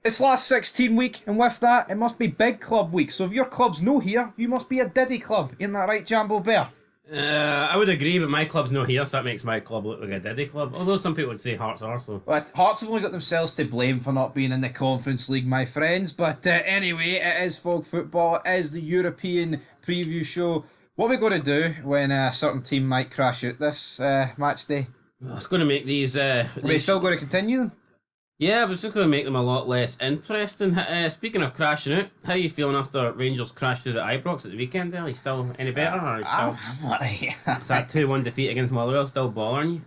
It's last 16 week, and with that, it must be big club week. So if your club's no here, you must be a Diddy club. Isn't that right, Jambo Bear? I would agree, but my club's not here, so that makes my club look like a Diddy club. Although some people would say Hearts Arsenal. But Hearts have only got themselves to blame for not being in the Conference League, my friends. But anyway, it is Fog Football. It is the European preview show. What are we going to do when a certain team might crash out this match day? Well, it's going to make these. Are we still going to continue them? Yeah, but it's just going to make them a lot less interesting. Speaking of crashing out, how are you feeling after Rangers crashed through the Ibrox at the weekend? Are you still any better? Or are you still, I'm alright. is that 2-1 defeat against Motherwell still bothering you?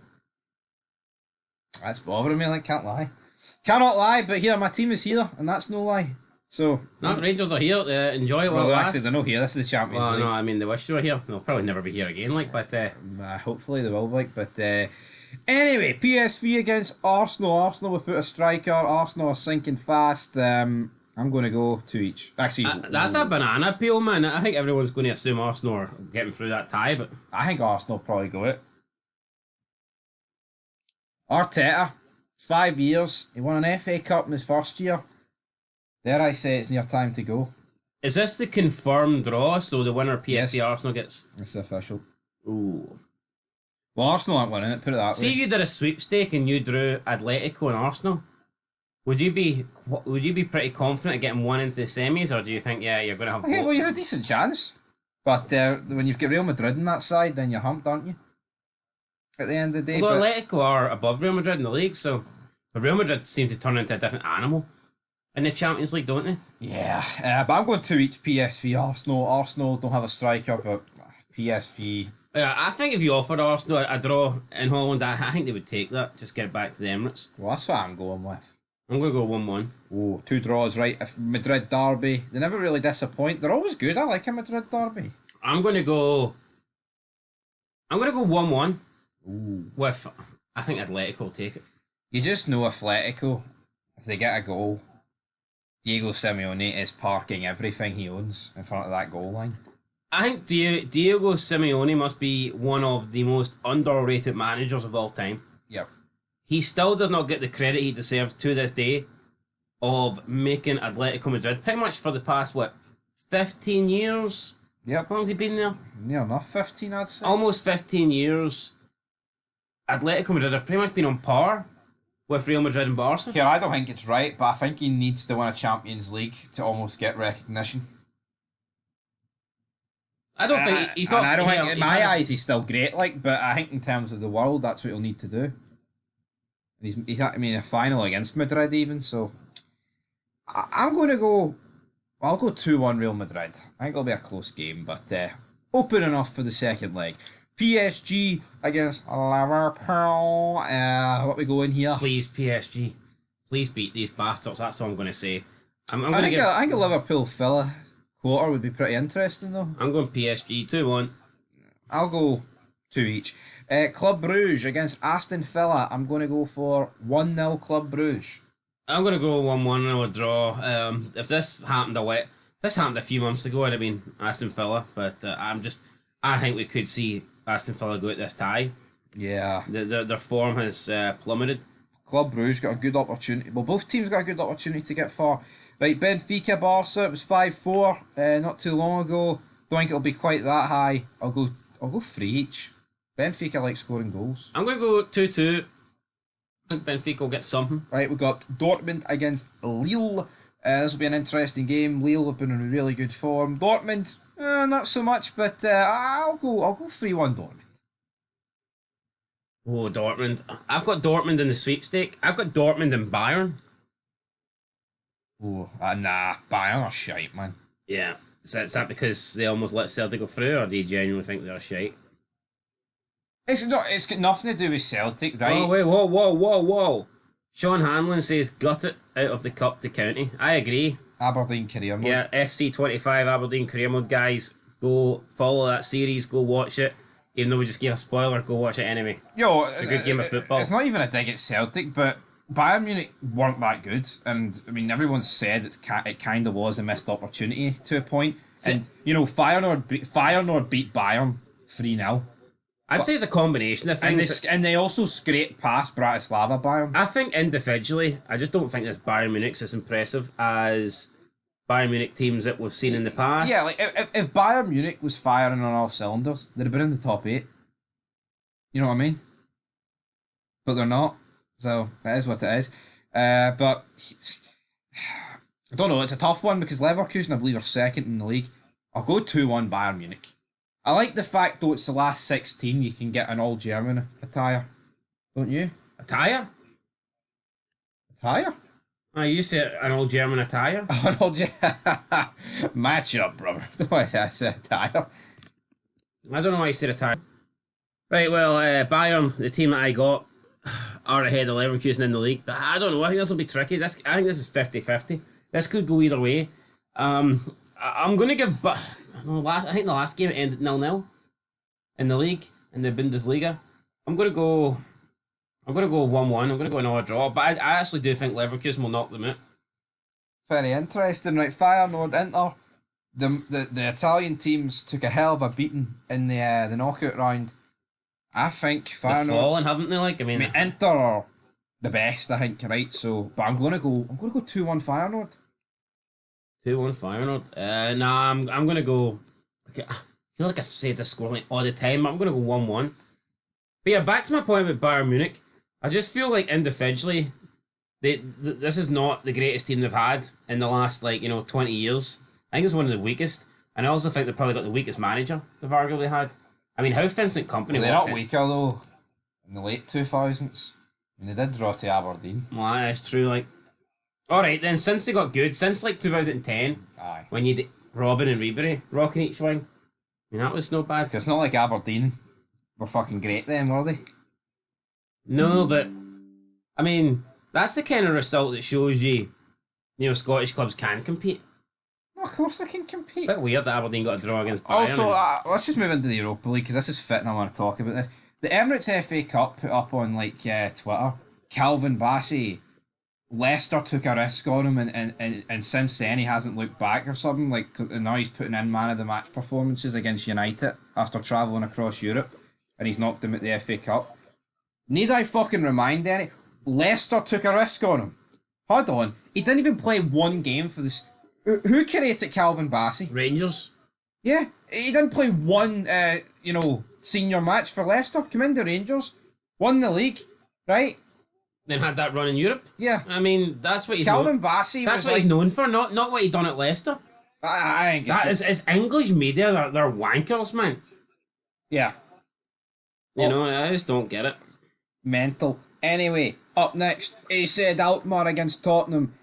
That's bothering me, like, can't lie. Cannot lie, but here, my team is here, and that's no lie. So, No, Rangers are here. Enjoy it while well, it actually, lasts. they're not here. This is the Champions Well, League. no, I mean, they wish they were here. They'll probably never be here again, like, but... Hopefully they will, like, but anyway, PSV against Arsenal. Arsenal without a striker. Arsenal are sinking fast. I'm going to go two each. Actually, that's a banana peel, man. I think everyone's going to assume Arsenal are getting through that tie, but... I think Arsenal probably go it. Arteta, 5 years. He won an FA Cup in his first year. Dare I say it's near time to go. Is this the confirmed draw, so the winner PSV Yes. Arsenal gets... It's official. Ooh. Well, Arsenal aren't winning it, put it that See, way. if you did a sweepstake and you drew Atletico and Arsenal, would you be pretty confident of getting one into the semis, or do you think, yeah, you're going to have Okay, both? well, you have a decent chance. But when you've got Real Madrid on that side, then you're humped, aren't you? At the end of the day. Although But Atletico are above Real Madrid in the league, so... But Real Madrid seem to turn into a different animal in the Champions League, don't they? yeah, but I'm going two each PSV Arsenal. Arsenal don't have a striker, but PSV. Yeah, I think if you offered Arsenal a draw in Holland, I think they would take that. Just get it back to the Emirates. Well, that's what I'm going with. I'm going to go 1-1. Oh, two draws, right? If Madrid derby, they never really disappoint. They're always good. I like a Madrid derby. I'm going to go 1-1 Ooh. with, I think Atletico will take it. You just know Atletico, if they get a goal, Diego Simeone is parking everything he owns in front of that goal line. I think Diego Simeone must be one of the most underrated managers of all time. Yep. He still does not get the credit he deserves to this day of making Atletico Madrid pretty much for the past, 15 years? Yep. How long has he been there? Near enough, 15 I'd say. Almost 15 years. Atletico Madrid have pretty much been on par with Real Madrid and Barca. Here, I don't think it's right, but I think he needs to win a Champions League to almost get recognition. I don't think he's not. And I don't think, in he's my not- eyes, he's still great. Like, but I think in terms of the world, that's what he'll need to do. He's I mean, a final against Madrid even. So, I'm going to go. I'll go 2-1 Real Madrid. I think it'll be a close game, but open enough for the second leg. PSG against Liverpool. What we go in here? Please, PSG. Please beat these bastards. That's all I'm going to say. I'm I going to think, I think a Liverpool Villa quarter would be pretty interesting though. I'm going PSG 2-1. I'll go two each. Club Brugge against Aston Villa. I'm going to go for 1-0 Club Brugge. I'm going to go 1-1 and a draw. If this happened a few months ago, it'd have been Aston Villa. But I think we could see Aston Villa go at this tie. Yeah. Their form has plummeted. Club Brugge got a good opportunity. Well, both teams got a good opportunity to get far. Right, Benfica Barca. It was 5-4 not too long ago. Don't think it'll be quite that high. I'll go 3 each. Benfica like scoring goals. I'm going to go 2-2. I think Benfica will get something. Right, we've got Dortmund against Lille. This will be an interesting game. Lille have been in really good form. Dortmund, not so much, but I'll go 3-1 Dortmund. Oh, Dortmund. I've got Dortmund in the sweepstake. I've got Dortmund and Bayern. Oh, nah, Bayern are shite, man. Yeah. Is that because they almost let Celtic go through, or do you genuinely think they're shite? It's got nothing to do with Celtic, right? Oh, wait, whoa. Sean Hanlon says gut it out of the cup to county. I agree. Aberdeen career mode. Yeah, FC 25 Aberdeen career mode, guys. Go follow that series, go watch it. Even though we just gave a spoiler, go watch it anyway. Yo, It's a good game of football. It's not even a dig at Celtic, but Bayern Munich weren't that good, and I mean everyone's said it kind of was a missed opportunity to a point. And you know, Feyenoord beat Bayern 3-0. I'd say it's a combination of And things. they also scrape past Bratislava Bayern. I think individually, I just don't think this Bayern Munich's as impressive as Bayern Munich teams that we've seen in the past. Yeah, like if Bayern Munich was firing on all cylinders, they'd have been in the top 8. You know what I mean? But they're not. So that is what it is. But I don't know. It's a tough one because Leverkusen, I believe, are second in the league. I'll go 2-1 Bayern Munich. I like the fact, though, it's the last 16 you can get an all-German attire. Don't you? Attire? Attire? I used to an old German attire. An all Match up, brother. I said attire. I don't know why you said attire. Right, well, Bayern, the team that I got, are ahead of Leverkusen in the league. But I don't know. I think this will be tricky. I think this is 50-50. This could go either way. I'm going to give... I think the last game ended 0-0 in the league, in the Bundesliga. I'm going to go 1-1. I'm going to go another draw. But I actually do think Leverkusen will knock them out. Very interesting. Right, Feyenoord, Inter. The Italian teams took a hell of a beating in the knockout round. I think Feyenoord... They've fallen, haven't they? Like, I mean, Inter are the best, I think, right? So, but I'm gonna go 2-1 Feyenoord. 2-1 Feyenoord. Nah, I'm gonna go. Okay, I feel like I've said this score like all the time. I'm gonna go 1-1. But yeah, back to my point about Bayern Munich. I just feel like individually, this is not the greatest team they've had in the last 20 years. I think it's one of the weakest, and I also think they've probably got the weakest manager they've arguably had. I mean, how Vincent Kompany... They're not weaker though. In the late 2000s, and they did draw to Aberdeen. Well, that's true. Like, all right then. Since they got good, since 2010, Aye. when you did Robin and Ribery rocking each wing, I mean that was no bad. It's not like Aberdeen were fucking great then, were they? No, but I mean that's the kind of result that shows you, Scottish clubs can compete. No, of course they can compete. Bit weird that Aberdeen got a draw against Bayern. Also, let's just move into the Europa League because this is fit and I want to talk about this. The Emirates FA Cup put up on Twitter. Calvin Bassey, Leicester took a risk on him, and since then he hasn't looked back or something. And now he's putting in man of the match performances against United after travelling across Europe, and he's knocked them at the FA Cup. Need I fucking remind any? Leicester took a risk on him. Hold on, he didn't even play one game for this. Who created Calvin Bassey? Rangers. Yeah, he didn't play one, senior match for Leicester. Come in the Rangers, won the league, right? Then had that run in Europe. Yeah, I mean that's what he's Calvin Bassey. That's what he's known for, not what he done at Leicester. I think It's English media. They're wankers, man. Yeah, I just don't get it. mental. Anyway, up next, he said Alkmaar against Tottenham.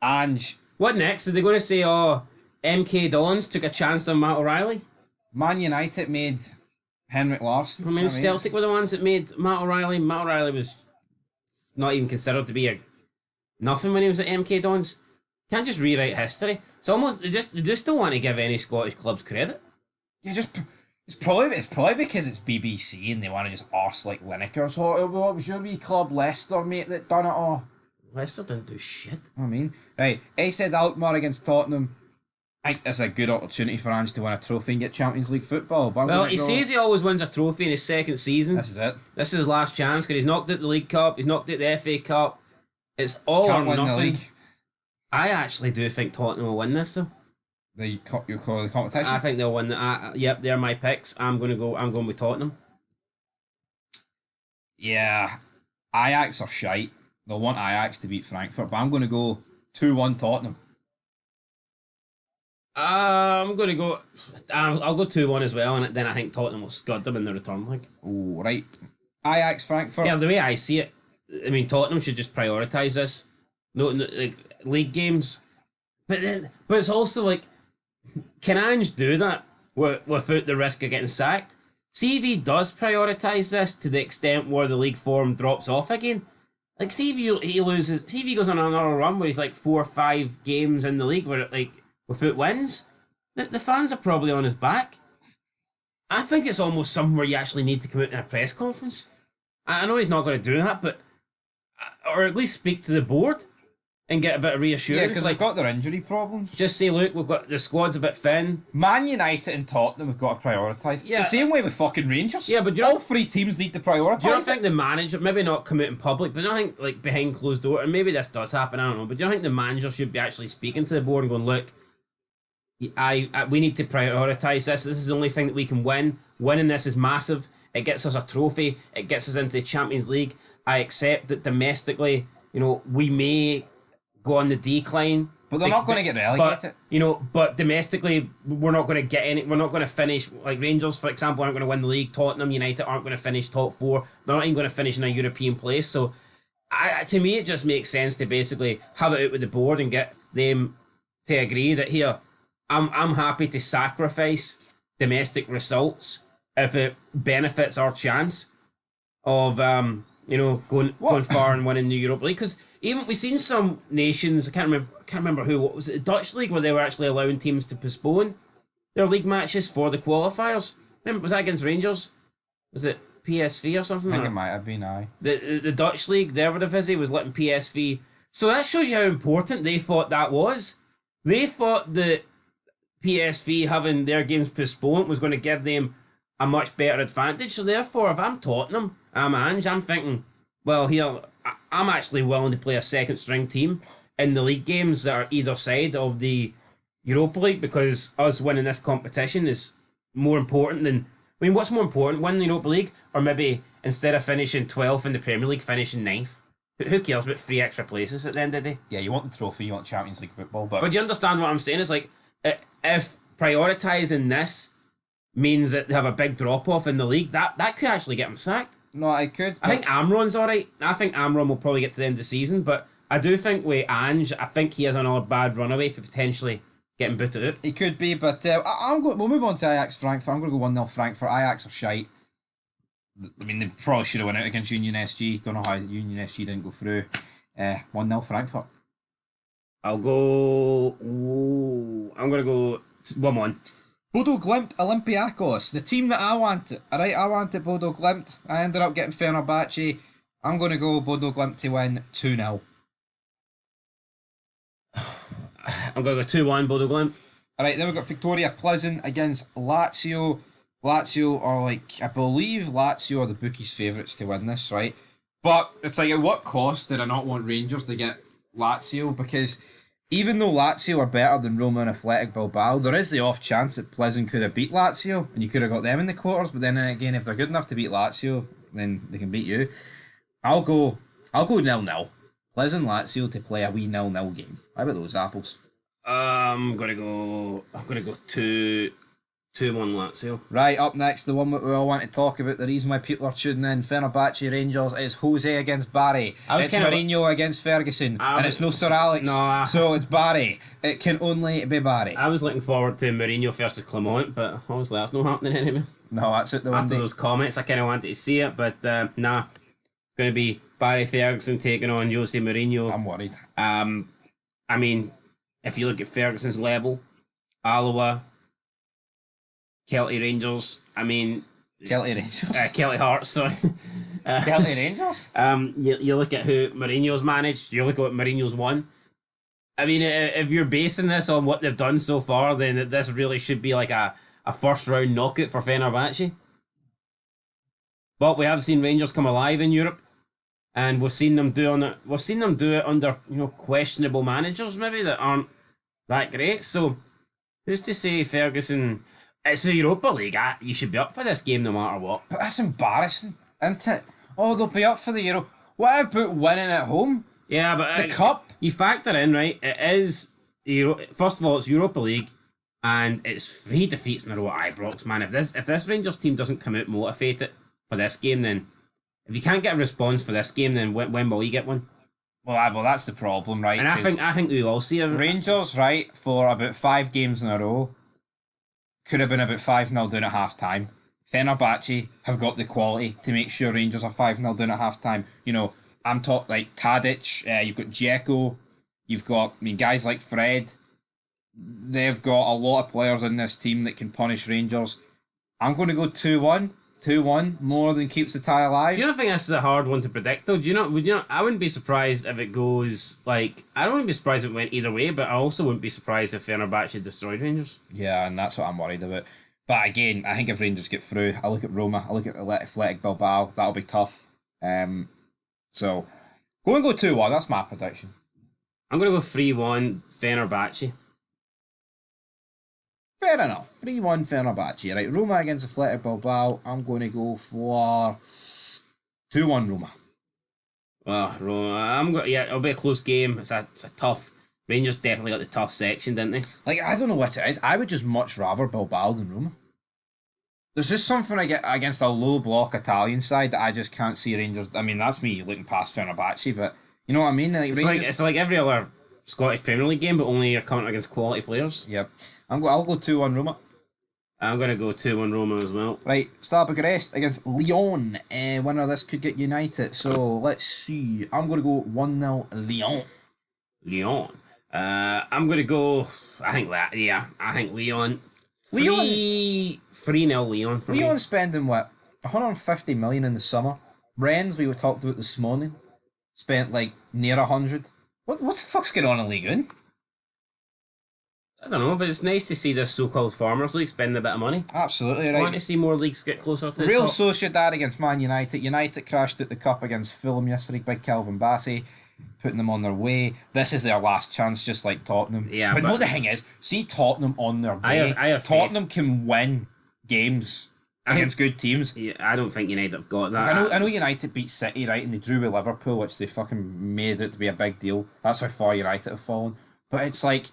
Ange. What next? Are they going to say, MK Dons took a chance on Matt O'Reilly? Man United made Henrik Larsson. I mean, Celtic were the ones that made Matt O'Reilly. Matt O'Reilly was not even considered to be a nothing when he was at MK Dons. Can't just rewrite history. It's almost they just don't want to give any Scottish clubs credit. Yeah, it's probably because it's BBC and they want to just arse like Lineker. So what was your wee club Leicester, mate, that done it all? Leicester didn't do shit. I mean, right. He said Alkmaar against Tottenham. I think it's a good opportunity for Ange to win a trophy and get Champions League football. But Well, he says he always wins a trophy in his second season. This is it. This is his last chance because he's knocked out the League Cup. He's knocked out the FA Cup. It's all Can't or win the nothing. league. I actually do think Tottenham will win this though. You call the competition. I think they'll win. Yep, they're my picks. I'm going with Tottenham. Yeah, Ajax are shite. They'll want Ajax to beat Frankfurt, but I'm going to go 2-1 Tottenham. I'm going to go... I'll go 2-1 as well, and then I think Tottenham will scud them in the return leg. Oh, right. Ajax, Frankfurt. Yeah, the way I see it, I mean, Tottenham should just prioritise this. No, like, league games. But it's also like, can Ange do that without the risk of getting sacked? See if he does prioritise this to the extent where the league form drops off again. Like, see if he loses... See if he goes on another run where he's like 4 or 5 games in the league where without wins, the fans are probably on his back. I think it's almost something where you actually need to come out in a press conference. I know he's not going to do that, but or at least speak to the board. and get a bit of Yeah, reassurance. because they've got their injury problems. Just say, look, we've got the squad's a bit thin. Man United and Tottenham have got to prioritise. Yeah. The same way with fucking Rangers. Yeah, but all three teams need to prioritise. Do you not think the manager, maybe not come out in public, but do you not think, like, behind closed door, and maybe this does happen, I don't know, but do you not think the manager should be actually speaking to the board and going, look, we need to prioritise this. This is the only thing that we can win. Winning this is massive. It gets us a trophy. It gets us into the Champions League. I accept that domestically, we may go on the decline. But they're not going to get relegated. But domestically, we're not going to get any. We're not going to finish, like Rangers, for example, aren't going to win the league. Tottenham, United aren't going to finish top 4. They're not even going to finish in a European place. So, to me, it just makes sense to basically have it out with the board and get them to agree that here, I'm happy to sacrifice domestic results if it benefits our chance of going far and winning the Europa League. Because even we've seen some nations, I can't remember who. What was it? The Dutch league, where they were actually allowing teams to postpone their league matches for the qualifiers. Was that against Rangers? Was it PSV or something? I think it might have been. Aye. The Dutch league, their Eredivisie, was letting PSV. So that shows you how important they thought that was. They thought that PSV having their games postponed was going to give them a much better advantage. So therefore, if I'm Tottenham, I'm Ange, I'm thinking, well, here, I'm actually willing to play a second string team in the league games that are either side of the Europa League, because us winning this competition is more important than... I mean, what's more important, winning the Europa League, or maybe instead of finishing 12th in the Premier League, finishing 9th? Who cares about 3 extra places at the end of the day? Yeah, you want the trophy, you want Champions League football, but... But you understand what I'm saying? It's like, if prioritising this means that they have a big drop-off in the league, that could actually get them sacked. No, I could. I think Amron's alright. I think Amron will probably get to the end of the season, but I do think with Ange, I think he has another bad runaway for potentially getting booted out. He could be, but we'll move on to Ajax Frankfurt. I'm going to go 1-0 Frankfurt. Ajax are shite. I mean, they probably should have went out against Union SG. Don't know how Union SG didn't go through. 1-0 Frankfurt. I'm going to go 1-1. Bodo Glimt Olympiacos, the team that I wanted. Alright, I wanted Bodo Glimt. I ended up getting Fenerbahce. I'm going to go Bodo Glimt to win 2-0. I'm going to go 2-1 Bodo Glimt. Alright, then we've got Victoria Pleasant against Lazio. Lazio are I believe Lazio are the bookies' favourites to win this, right? But it's like, at what cost did I not want Rangers to get Lazio? Because even though Lazio are better than Roma and Athletic Bilbao, there is the off chance that Pleasant could have beat Lazio and you could have got them in the quarters. But then again, if they're good enough to beat Lazio, then they can beat you. I'll go 0-0. Pleasant Lazio to play a wee 0-0 game. How about those apples? I'm gonna go 2-1 Lazio. Right, up next, the one that we all want to talk about, the reason why people are tuning in, Fenerbahce Rangers, is Jose against Barry. It's Mourinho against Ferguson, and it's no Sir Alex, so it's Barry. It can only be Barry. I was looking forward to Mourinho versus Clement, but obviously that's not happening anymore. No, that's it. After those comments, I kind of wanted to see it, but nah. It's going to be Barry Ferguson taking on Jose Mourinho. I'm worried. I mean, if you look at Ferguson's level, Alloa, Kelty Rangers, Kelty Rangers? Kelty Hearts, sorry. Kelty Rangers? You look at who Mourinho's managed, you look at what Mourinho's won. I mean, if you're basing this on what they've done so far, then this really should be like a first round knockout for Fenerbahce. But we have seen Rangers come alive in Europe, and we've seen them do it under questionable managers maybe that aren't that great. So who's to say Ferguson? It's the Europa League. You should be up for this game no matter what. But that's embarrassing, isn't it? Oh, they'll be up for the Euro. What about winning at home? Yeah, but the cup. You factor in, right? It is first of all, it's Europa League, and it's 3 defeats in a row at Ibrox. Man, if this Rangers team doesn't come out motivated for this game, then if you can't get a response for this game, then when will you get one? Well, that's the problem, right? And I think we all see Rangers, right, for about 5 games in a row, could have been about 5-0 down at half time. Fenerbahce have got the quality to make sure Rangers are 5-0 down at half time. I'm talking like Tadic, you've got Dzeko, you've got guys like Fred. They've got a lot of players in this team that can punish Rangers. I'm going to go 2-1. 2-1, more than keeps the tie alive. Do you not think this is a hard one to predict though? Would you not, I wouldn't be surprised if it goes like, I don't wouldn't be surprised if it went either way, but I also wouldn't be surprised if Fenerbahce destroyed Rangers. Yeah, and that's what I'm worried about. But again, I think if Rangers get through, I look at Roma, I look at Athletic Bilbao, that'll be tough. So, go 2-1, that's my prediction. I'm going to go 3-1 Fenerbahce. Fair enough, 3-1 Fenerbahce. Right, Roma against Athletic Bilbao, I'm going to go for 2-1 Roma. Well, Roma, yeah, it'll be a close game. It's a tough. Rangers definitely got the tough section, didn't they? Like, I don't know what it is. I would just much rather Bilbao than Roma. There's just something I get against a low block Italian side that I just can't see Rangers. I mean, that's me looking past Fenerbahce, but you know what I mean? Like, it's like every other Scottish Premier League game, but only you're coming against quality players. Yep. I'll go 2-1 Roma. I'm going to go 2-1 Roma as well. Right, Stade Bucharest against Lyon. Winner of this could get United. So let's see. I'm going to go 1-0 Lyon. Lyon. I'm going to go. I think Lyon. 3-0 Lyon for me. Lyon spending what? 150 million in the summer. Rennes, we were talked about this morning, spent like near 100. What the fuck's going on in Ligue 1? I don't know, but it's nice to see this so-called Farmers League spending a bit of money. Absolutely I right. want to see more leagues get closer to Real the top. Sociedad against Man United. United crashed at the cup against Fulham yesterday. Big Calvin Bassey putting them on their way. This is their last chance, just like Tottenham. Yeah, but no, the thing is, see Tottenham on their day. I have Tottenham can win games against good teams. Yeah, I don't think United have got that. I know United beat City, right, and they drew with Liverpool, which they fucking made it to be a big deal. That's how far United have fallen. But it's like,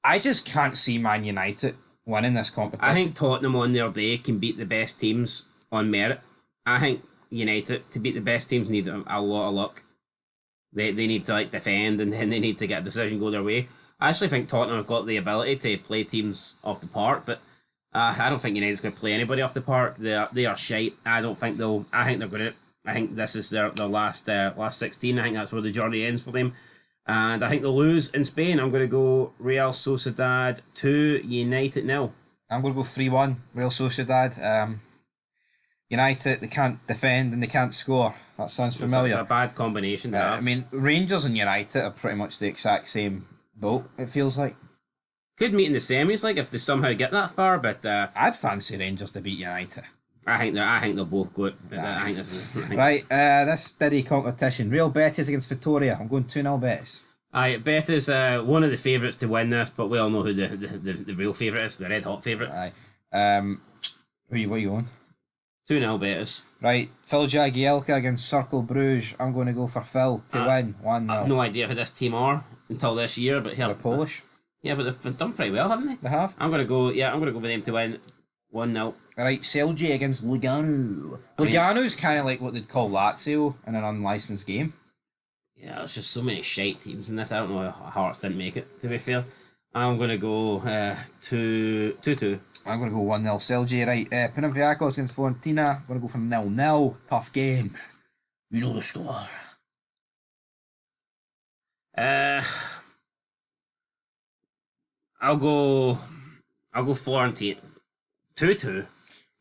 I just can't see Man United winning this competition. I think Tottenham on their day can beat the best teams on merit. I think United, to beat the best teams, need a lot of luck. They need to like defend, and then they need to get a decision go their way. I actually think Tottenham have got the ability to play teams off the park, but I don't think United's going to play anybody off the park. They are shite. I don't think they'll. I think they're going to. I think this is their last 16. I think that's where the journey ends for them. And I think they'll lose in Spain. I'm going to go Real Sociedad 2, United 0. I'm going to go 3-1, Real Sociedad. United, they can't defend and they can't score. That sounds familiar. It's a bad combination. I mean, Rangers and United are pretty much the exact same boat, it feels like. Could meet in the semis, like, if they somehow get that far, but... I'd fancy Rangers to beat United. I think they'll both go. I think this is... Right, this steady competition. Real Betis against Vitoria. I'm going 2-0 Betis. Aye, Betis, one of the favourites to win this, but we all know who the real favourite is, the red hot favourite. Aye. What are you on? 2-0 Betis. Right, Phil Jagielka against Cercle Bruges. I'm going to go for Phil to win 1-0. I have no idea who this team are until this year, but here... They're Polish. Yeah, but they've done pretty well, haven't they? They have. I'm going to go with them to win 1-0. Right, Celje against Lugano. Lugano's kind of like what they'd call Lazio in an unlicensed game. Yeah, there's just so many shite teams in this. I don't know how Hearts didn't make it, to be fair. I'm going to go 2-2. I'm going to go 1-0 Celje. Right, Panathinaikos against Fiorentina. I'm going to go for 0-0. Tough game. You know the score. I'll go Florentine. 2-2.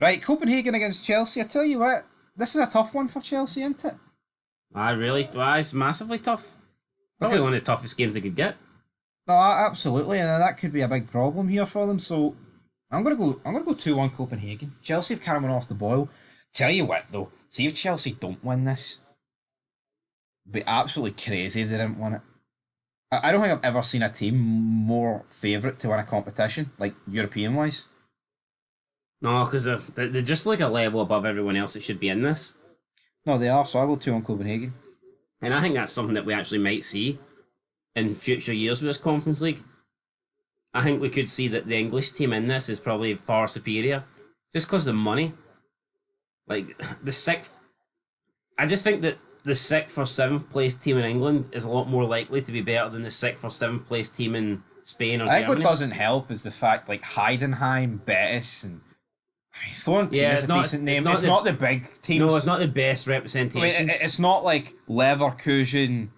Right, Copenhagen against Chelsea. I tell you what, this is a tough one for Chelsea, isn't it? It's massively tough. Probably one of the toughest games they could get. No, absolutely, and that could be a big problem here for them. So I'm gonna go 2-1 Copenhagen. Chelsea have carried off the boil. Tell you what though, see if Chelsea don't win this, it'd be absolutely crazy if they didn't win it. I don't think I've ever seen a team more favourite to win a competition, like European wise. No, because they're just like a level above everyone else that should be in this. No, they are. So I'll go 2-1 Copenhagen. And I think that's something that we actually might see in future years with this Conference League. I think we could see that the English team in this is probably far superior, just because of the money. Like the sixth, I just think that the 6th or 7th place team in England is a lot more likely to be better than the 6th or 7th place team in Spain or Germany. I think what doesn't help is the fact like Heidenheim, Betis, and Fiorentina is a decent name. It's not the big teams. No, it's not the best representations. I mean, it's not like Leverkusen,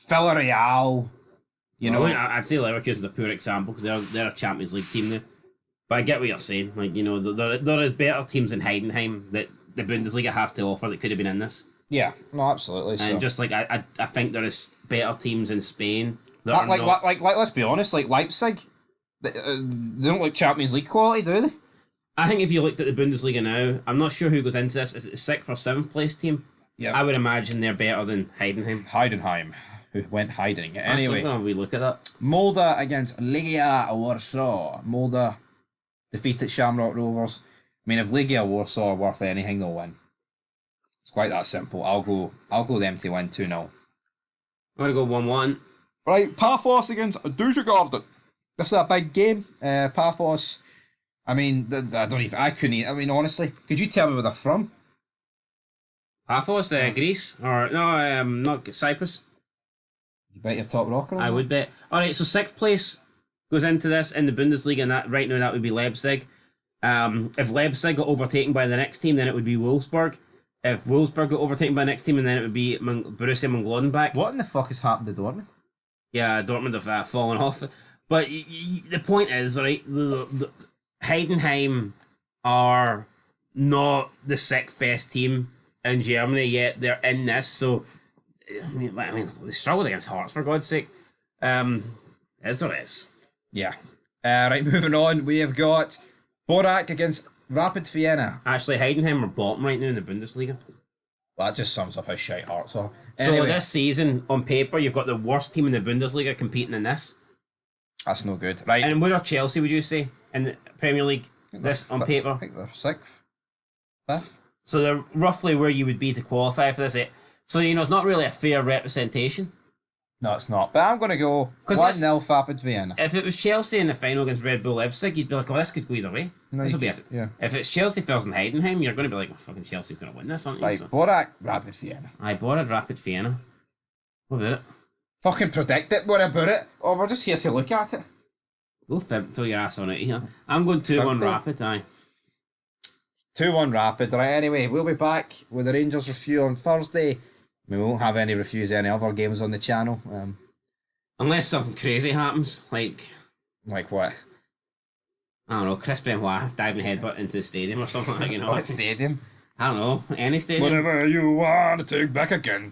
Villarreal. You know, I'd say Leverkusen is a poor example because they're a Champions League team now. But I get what you're saying. Like, you know, there is better teams in Heidenheim that the Bundesliga have to offer that could have been in this. Yeah, no, absolutely. And so. just like I think there is better teams in Spain that are like, not. let's be honest, like Leipzig, they don't look Champions League quality, do they? I think if you looked at the Bundesliga now, I'm not sure who goes into this. Is it the 6th or 7th place team? Yeah. I would imagine they're better than Heidenheim. Heidenheim, who went hiding. Anyway, I'm going to relook at that. Molde against Legia Warsaw. Molde defeated Shamrock Rovers. I mean, if Legia Warsaw are worth anything, they'll win. It's quite that simple. I'll go them to win 2-0. I'm going to go 1-1. Right, Paphos against Dusseldorf. This is a big game. Paphos. I mean, I couldn't. I mean, honestly, could you tell me where they're from? Paphos, Greece, or no, not Cyprus. You bet your top rocker. I would bet. All right, so 6th place goes into this in the Bundesliga, and that right now that would be Leipzig. If Leipzig got overtaken by the next team, then it would be Wolfsburg. If Wolfsburg got overtaken by the next team, and then it would be Borussia Mönchengladbach. What in the fuck has happened to Dortmund? Yeah, Dortmund have fallen off. But the point is, right, the Heidenheim are not the 6th best team in Germany yet. They're in this, so I mean, they struggled against Hearts, for God's sake. Is what it is. Yeah. Right, moving on. We have got Borac against Rapid Vienna. Actually, Heidenheim are bottom right now in the Bundesliga. Well, that just sums up how shite Hearts are. So Anyway, this season, on paper, you've got the worst team in the Bundesliga competing in this. that's no good. Right. And where are Chelsea, would you say, in the Premier League? This on paper? I think they're 6th. 5th. So they're roughly where you would be to qualify for this. So, you know, it's not really a fair representation. No, it's not. But I'm going to go 1-0 Rapid Vienna. If it was Chelsea in the final against Red Bull Leipzig, you'd be like, oh, this could go either way. No, This will be could- it. yeah. If it's Chelsea versus Heidenheim, you're going to be like, oh, fucking Chelsea's going to win this, aren't you? Right, So, Borac, Rapid Vienna. I borrowed Rapid Vienna. What about it? Fucking predict it. What about it? Oh, we're just here to look at it. Go throw your ass on it here. I'm going 2-1 Fimple. Rapid, aye. 2-1 Rapid. Right, anyway, we'll be back with the Rangers review on Thursday. We won't have any reviews of any other games on the channel. Unless something crazy happens, like, Like what? I don't know, Chris Benoit diving headbutt into the stadium or something like, you know. What stadium? I don't know, any stadium. Whatever you want to take back again.